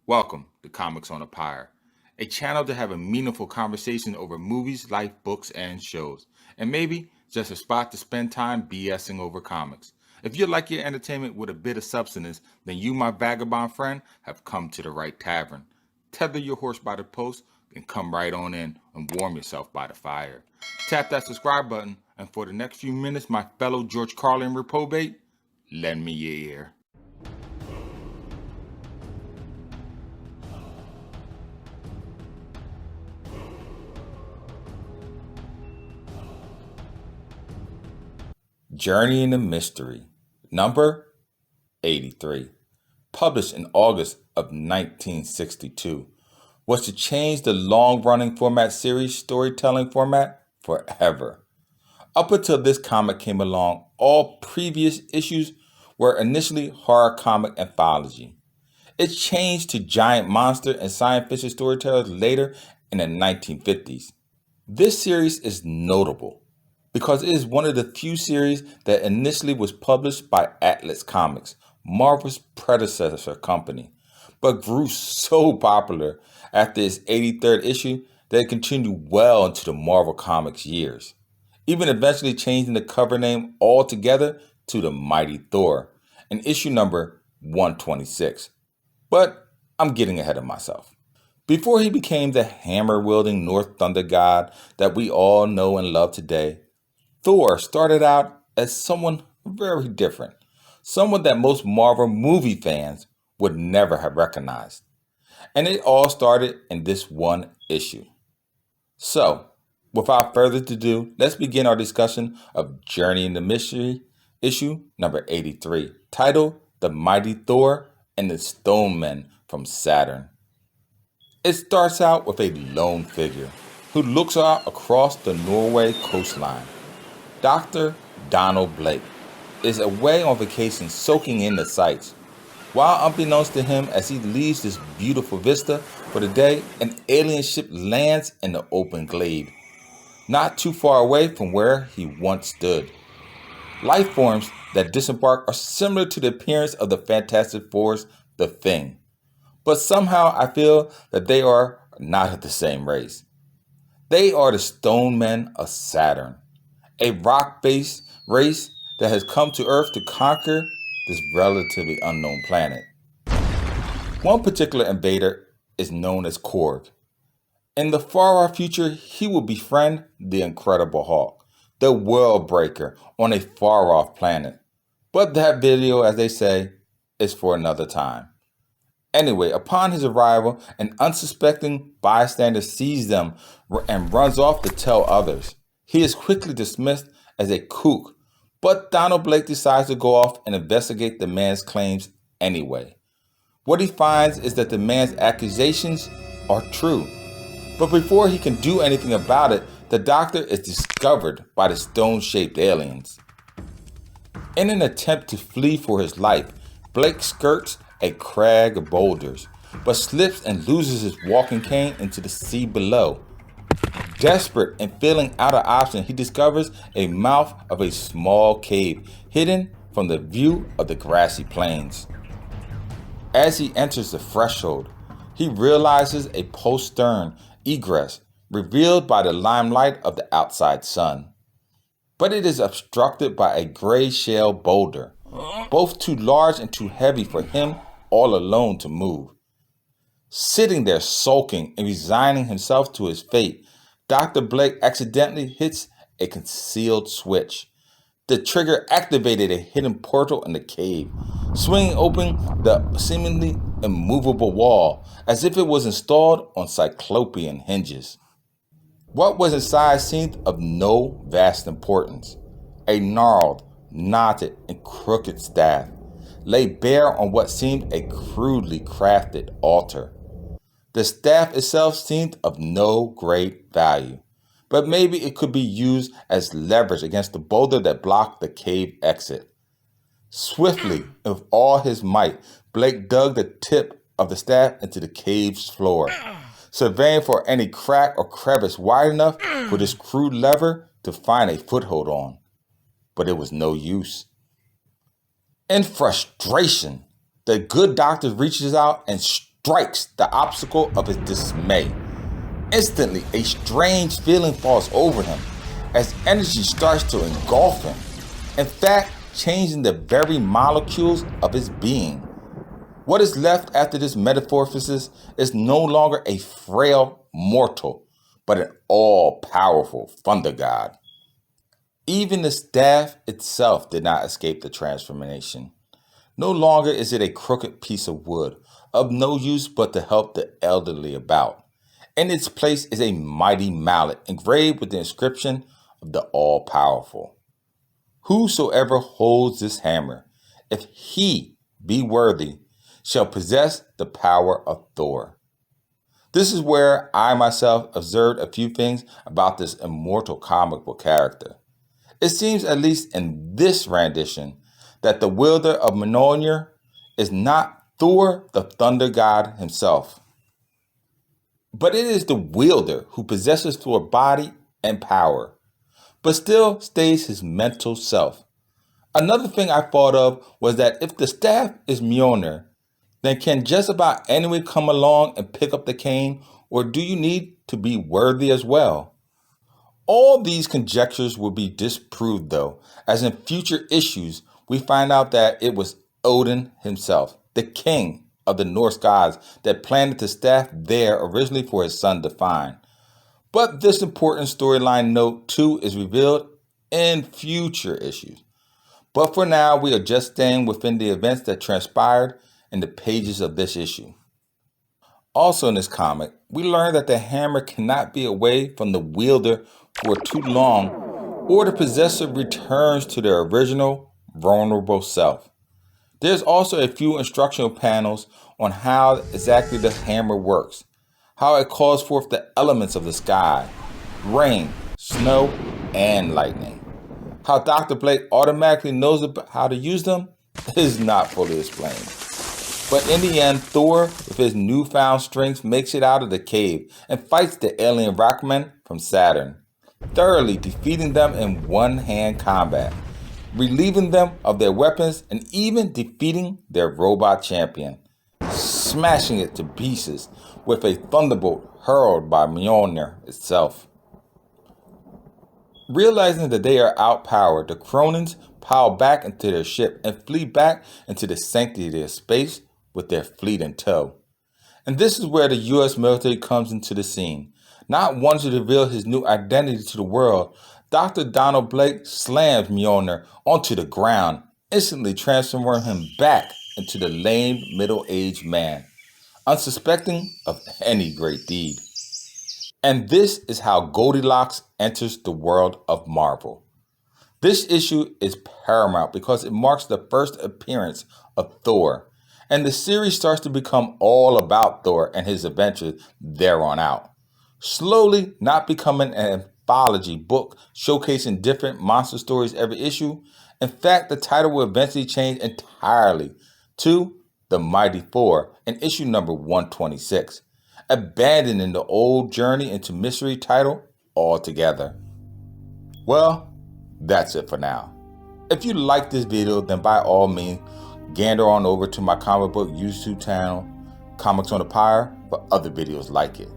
Welcome to Comics on a Pyre, a channel to have a meaningful conversation over movies, life, books, and shows, and maybe just a spot to spend time BSing over comics. If you like your entertainment with a bit of substance, then you, my vagabond friend, have come to the right tavern. Tether your horse by the post and come right on in and warm yourself by the fire. Tap that subscribe button, and for the next few minutes, my fellow George Carlin reprobate, lend me your ear. Journey into Mystery, number 83, published in August of 1962, was to change the long-running format series storytelling format forever. Up until this comic came along, all previous issues were initially horror comic anthology. It changed to giant monster and science fiction storytellers later in the 1950s. This series is notable because it is one of the few series that initially was published by Atlas Comics, Marvel's predecessor company, but grew so popular after its 83rd issue that it continued well into the Marvel Comics years, even eventually changing the cover name altogether to The Mighty Thor in issue number 126. But I'm getting ahead of myself. Before he became the hammer-wielding North Thunder god that we all know and love today, Thor started out as someone very different, someone that most Marvel movie fans would never have recognized. And it all started in this one issue. So, without further ado, let's begin our discussion of Journey into Mystery, issue number 83, titled The Mighty Thor and the Stone Men from Saturn. It starts out with a lone figure who looks out across the Norway coastline. Dr. Donald Blake is away on vacation soaking in the sights. While unbeknownst to him, as he leaves this beautiful vista for the day, an alien ship lands in the open glade, not too far away from where he once stood. Life forms that disembark are similar to the appearance of the Fantastic Four's The Thing, but somehow I feel that they are not of the same race. They are the Stone Men of Saturn, a rock-based race that has come to Earth to conquer this relatively unknown planet. One particular invader is known as Korg. In the far-off future, he will befriend the Incredible Hulk, the World Breaker, on a far-off planet. But that video, as they say, is for another time. Anyway, upon his arrival, an unsuspecting bystander sees them and runs off to tell others. He is quickly dismissed as a kook, but Donald Blake decides to go off and investigate the man's claims anyway. What he finds is that the man's accusations are true. But before he can do anything about it, the doctor is discovered by the stone-shaped aliens. In an attempt to flee for his life, Blake skirts a crag of boulders, but slips and loses his walking cane into the sea below. Desperate and feeling out of option, he discovers a mouth of a small cave hidden from the view of the grassy plains. As he enters the threshold, he realizes a postern egress revealed by the limelight of the outside sun. But it is obstructed by a gray shale boulder, both too large and too heavy for him all alone to move. Sitting there sulking and resigning himself to his fate, Dr. Blake accidentally hits a concealed switch. The trigger activated a hidden portal in the cave, swinging open the seemingly immovable wall as if it was installed on cyclopean hinges. What was inside seemed of no vast importance. A gnarled, knotted, and crooked staff lay bare on what seemed a crudely crafted altar. The staff itself seemed of no great value, but maybe it could be used as leverage against the boulder that blocked the cave exit. Swiftly, with all his might, Blake dug the tip of the staff into the cave's floor, surveying for any crack or crevice wide enough for this crude lever to find a foothold on. But it was no use. In frustration, the good doctor reaches out and strikes the obstacle of his dismay. Instantly, a strange feeling falls over him as energy starts to engulf him, in fact, changing the very molecules of his being. What is left after this metamorphosis is no longer a frail mortal, but an all-powerful thunder god. Even the staff itself did not escape the transformation. No longer is it a crooked piece of wood, of no use but to help the elderly about. In its place is a mighty mallet engraved with the inscription of the all-powerful. Whosoever holds this hammer, if he be worthy, shall possess the power of Thor. This is where I myself observed a few things about this immortal comic book character. It seems, at least in this rendition, that the wielder of Mjolnir is not Thor, the thunder god himself, but it is the wielder who possesses Thor's body and power, but still stays his mental self. Another thing I thought of was that if the staff is Mjolnir, then can just about anyone come along and pick up the cane, or do you need to be worthy as well? All these conjectures will be disproved though, as in future issues we find out that it was Odin himself, the king of the Norse gods, that planted the staff there originally for his son to find. But this important storyline note too is revealed in future issues. But for now, we are just staying within the events that transpired in the pages of this issue. Also in this comic, we learn that the hammer cannot be away from the wielder for too long, or the possessor returns to their original vulnerable self. There's also a few instructional panels on how exactly the hammer works, how it calls forth the elements of the sky, rain, snow, and lightning. How Dr. Blake automatically knows how to use them is not fully explained. But in the end, Thor, with his newfound strength, makes it out of the cave and fights the alien rockmen from Saturn, thoroughly defeating them in one-hand combat, relieving them of their weapons, and even defeating their robot champion, smashing it to pieces with a thunderbolt hurled by Mjolnir itself. Realizing that they are outpowered, the Cronins pile back into their ship and flee back into the sanctity of their space with their fleet in tow. And this is where the U.S. military comes into the scene. Not wanting to reveal his new identity to the world, Dr. Donald Blake slams Mjolnir onto the ground, instantly transforming him back into the lame middle-aged man, unsuspecting of any great deed. And this is how Goldilocks enters the world of Marvel. This issue is paramount because it marks the first appearance of Thor, and the series starts to become all about Thor and his adventures there on out, slowly not becoming an anthology book showcasing different monster stories every issue. In fact, the title will eventually change entirely to The Mighty Thor in issue number 126, abandoning the old journey into mystery title altogether. Well, that's it for now. If you like this video, then by all means, gander on over to my comic book YouTube channel, Comics on the Pyre, for other videos like it.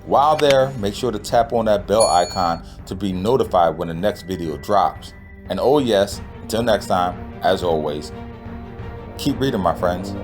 While there, make sure to tap on that bell icon to be notified when the next video drops. And oh yes, until next time, as always, keep reading, my friends.